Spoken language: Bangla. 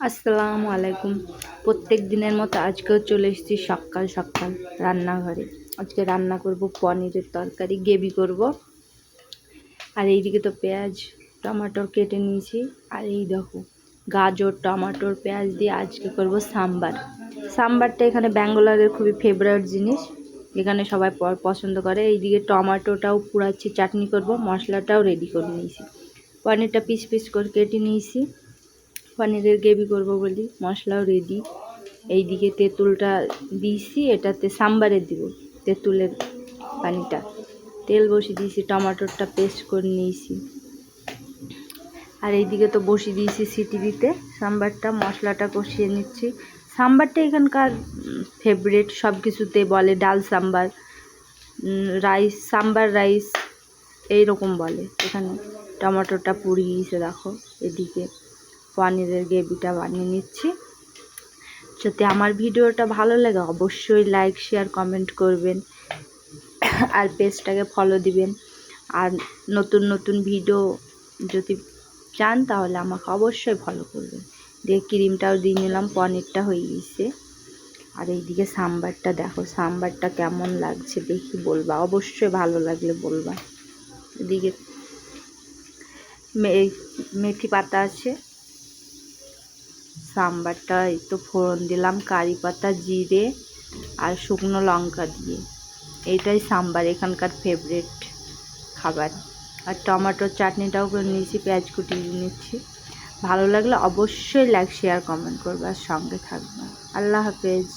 আসসালামু আলাইকুম। প্রত্যেক দিনের মতো আজকেও চলে এসেছি সকাল সকাল রান্নাঘরে। আজকে রান্না করব পনিরের তরকারি, গ্রেভি করব। আর এইদিকে তো পেঁয়াজ টমাটোর কেটে নিয়েছি। আর এই দেখো গাজর টমাটোর পেঁয়াজ দিয়ে আজকে করব সাম্বার। সাম্বারটা এখানে ব্যাঙ্গালোরের খুবই ফেভারিট জিনিস, এখানে সবাই পছন্দ করে। এইদিকে টমাটোটাও পুড়াচ্ছি, চাটনি করব, মশলাটাও রেডি করে নিয়েছি। পনিরটা পিস পিস করে কেটে নিয়েছি, পনিরের গ্রেভি করব বলি। মশলাও রেডি। এইদিকে তেঁতুলটা দিয়েছি, এটাতে সাম্বারে দিব তেঁতুলের পানিটা। তেল বসিয়ে দিয়েছি, টমেটোটা পেস্ট করে নিয়েছি। আর এইদিকে তো বসিয়ে দিয়েছি সিটি দিতে সাম্বারটা। মশলাটা কষিয়ে নিচ্ছি। সাম্বারটা এখানকার ফেভারিট, সব কিছুতে বলে ডাল সাম্বার, রাইস সাম্বার রাইস এইরকম বলে। এখানে টমেটোটা পুড়িয়ে গিয়েছে দেখো। এদিকে পনিরের গ্রেভিটা বানিয়ে নিচ্ছি। যদি আমার ভিডিওটা ভালো লাগে অবশ্যই লাইক শেয়ার কমেন্ট করবেন, আর পেজটাকে ফলো দিবেন। আর নতুন নতুন ভিডিও যদি চান তাহলে আমাকে অবশ্যই ফলো করবেন। দিয়ে ক্রিমটাও দিয়ে নিলাম, পনিরটা হয়ে গেছে। আর এইদিকে সাম্বারটা দেখো, সাম্বারটা কেমন লাগছে দেখি বলবা, অবশ্যই ভালো লাগলে বলবা। এদিকে মেথি পাতা আছে। সাম্বারটা এই তো ফোড়ন দিলাম কারি পাতা, জিরে আর শুকনো লঙ্কা দিয়ে। এইটাই সাম্বার এখানকার ফেভারিট খাবার। আর টমেটোর চাটনিটাও করে নিয়েছি, পেঁয়াজ কুটিয়ে নিচ্ছি। ভালো লাগলে অবশ্যই লাইক শেয়ার কমেন্ট করবে আর সঙ্গে থাকবে। আল্লাহ হাফেজ।